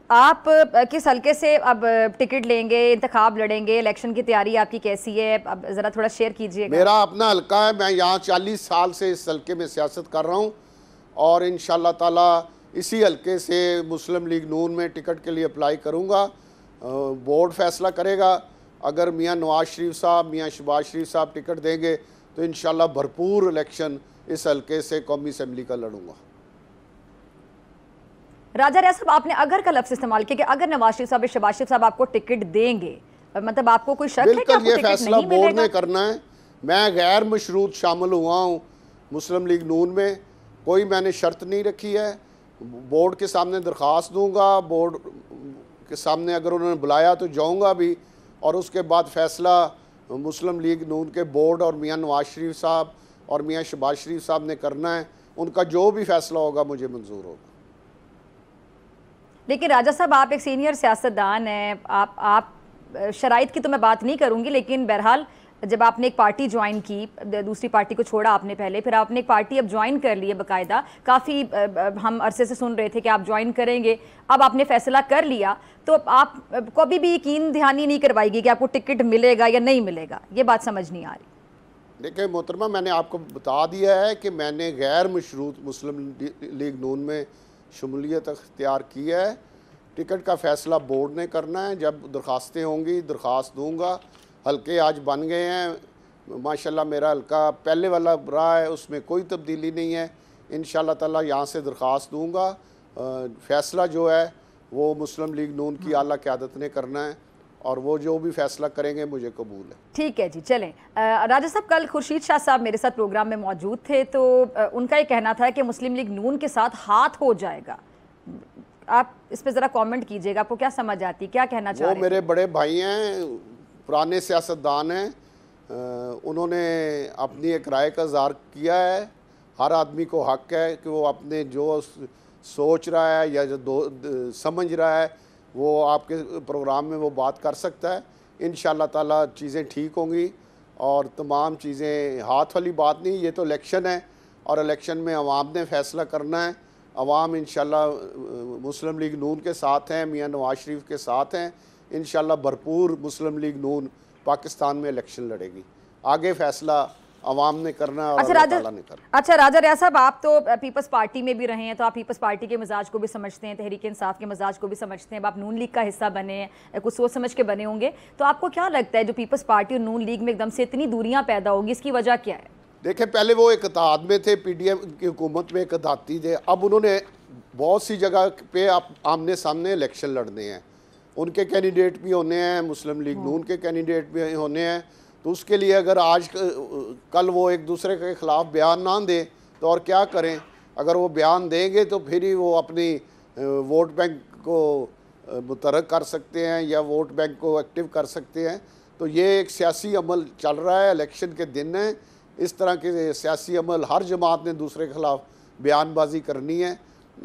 आप किस हल्के से अब टिकट लेंगे, इंतखाब लड़ेंगे, इलेक्शन की तैयारी आपकी कैसी है, अब ज़रा थोड़ा शेयर कीजिएगा। मेरा अपना हल्का है, मैं यहाँ 40 साल से इस हल्के में सियासत कर रहा हूँ और इंशाल्लाह ताला इसी हल्के से मुस्लिम लीग नून में टिकट के लिए अप्लाई करूँगा। बोर्ड फैसला करेगा। अगर मियाँ नवाज शरीफ साहब, मियाँ शहबाज शरीफ साहब टिकट देंगे तो इंशाल्लाह भरपूर इलेक्शन इस हल्के से कौमी असम्बली का लड़ूंगा। राजा रियाज साहब, आपने अगर का लफ्ज़ इस्तेमाल किया कि अगर नवाज शरीफ साहब, शहबाज शरीफ साहब आपको टिकट देंगे, मतलब आपको कोई शक है कि आपको ये टिकट फैसला नहीं बोर्ड मिलेगा? ने करना है। मैं गैर मशरूत शामिल हुआ हूँ मुस्लिम लीग नून में, कोई मैंने शर्त नहीं रखी है। बोर्ड के सामने दरख्वास्त दूंगा, बोर्ड के सामने अगर उन्होंने बुलाया तो जाऊंगा भी, और उसके बाद फैसला मुस्लिम लीग नून के बोर्ड और मियाँ नवाज शरीफ साहब और मियाँ शहबाज शरीफ साहब ने करना है। उनका जो भी फैसला होगा मुझे मंजूर होगा। लेकिन राजा साहब, आप एक सीनियर सियासतदान हैं, आप शराइत की तो मैं बात नहीं करूंगी, लेकिन बहरहाल जब आपने एक पार्टी ज्वाइन की, दूसरी पार्टी को छोड़ा आपने पहले, फिर आपने एक पार्टी अब ज्वाइन कर ली है बाकायदा, काफ़ी हम अरसे से सुन रहे थे कि आप ज्वाइन करेंगे, अब आपने फैसला कर लिया, तो आप कभी भी यकीन दहानी नहीं करवाएगी कि आपको टिकट मिलेगा या नहीं मिलेगा? ये बात समझ नहीं आ रही। देखिए मोहतरमा, मैंने आपको बता दिया है कि मैंने गैर मशरूत मुस्लिम लीग नून में शमूलियत अख्तियार की है। टिकट का फ़ैसला बोर्ड ने करना है। जब दरख्वास्तें होंगी दरख्वास्त दूंगा। हल्के आज बन गए हैं माशाल्लाह। मेरा हल्का पहले वाला रहा है, उसमें कोई तब्दीली नहीं है। इंशाल्लाह ताला यहाँ से दरख्वास्त दूंगा। फ़ैसला जो है वो मुस्लिम लीग नून की आला क़यादत ने करना है और वो जो भी फैसला करेंगे मुझे कबूल है। ठीक है जी, चलें। राजा साहब, कल खुर्शीद शाह साहब मेरे साथ प्रोग्राम में मौजूद थे, तो उनका ये कहना था कि मुस्लिम लीग नून के साथ हाथ हो जाएगा। आप इस पर ज़रा कमेंट कीजिएगा, आपको क्या समझ आती, क्या कहना चाह रहे हैं? वो मेरे बड़े भाई हैं, पुराने सियासतदान हैं, उन्होंने अपनी एक राय का इज़हार किया है। हर आदमी को हक़ है कि वो अपने जो सोच रहा है या जो समझ रहा है वो आपके प्रोग्राम में वो बात कर सकता है। इंशाल्लाह ताला चीज़ें ठीक होंगी और तमाम चीज़ें, हाथ वाली बात नहीं, ये तो इलेक्शन है और इलेक्शन में अवाम ने फ़ैसला करना है। अवाम इंशाल्लाह मुस्लिम लीग नून के साथ हैं, मियाँ नवाज शरीफ के साथ हैं। इंशाल्लाह भरपूर मुस्लिम लीग नून पाकिस्तान में इलेक्शन लड़ेगी। आगे फ़ैसला अवाम ने करना है और अल्लाह ताला ने करना। अच्छा राजा रियाज साहब, आप तो पीपल्स पार्टी में भी रहे हैं, तो आप पीपल्स पार्टी के मिजाज को भी समझते हैं, तहरीक इंसाफ के मिजाज को भी समझते हैं। अब आप नून लीग का हिस्सा बने हैं, कुछ सोच समझ के बने होंगे, तो आपको क्या लगता है जो पीपल्स पार्टी और नून लीग में एकदम से इतनी दूरियां पैदा होगी, इसकी वजह क्या है? देखिए, पहले वो एक इत्तेहाद में थे, पीडीएम की हुकूमत में एक इत्तेहादी थे। अब उन्होंने बहुत सी जगह पे आमने सामने इलेक्शन लड़ने हैं। उनके कैंडिडेट भी होने हैं, मुस्लिम लीग नून के कैंडिडेट भी होने हैं। तो उसके लिए अगर आज कल वो एक दूसरे के ख़िलाफ़ बयान ना दें तो और क्या करें? अगर वो बयान देंगे तो फिर ही वो अपनी वोट बैंक को मुतहर्रिक कर सकते हैं या वोट बैंक को एक्टिव कर सकते हैं। तो ये एक सियासी अमल चल रहा है, इलेक्शन के दिन है। इस तरह के सियासी अमल हर जमात ने दूसरे के ख़िलाफ़ बयानबाजी करनी है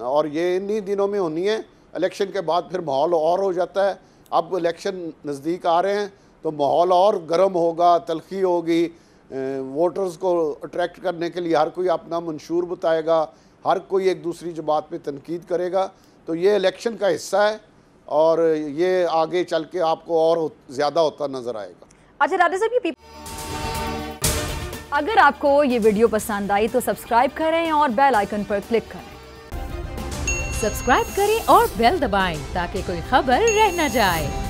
और ये इन्हीं दिनों में होनी है। इलेक्शन के बाद फिर माहौल और हो जाता है। अब इलेक्शन नज़दीक आ रहे हैं तो माहौल और गर्म होगा, तलखी होगी। वोटर्स को अट्रैक्ट करने के लिए हर कोई अपना मंशूर बताएगा, हर कोई एक दूसरी जमात पे तनकीद करेगा। तो ये इलेक्शन का हिस्सा है और ये आगे चल के आपको और ज़्यादा होता नज़र आएगा। अच्छा राजा साहब, अगर आपको ये वीडियो पसंद आई तो सब्सक्राइब करें और बेल आइकन पर क्लिक करें। सब्सक्राइब करें और बेल दबाएं ताकि कोई खबर रह न जाए।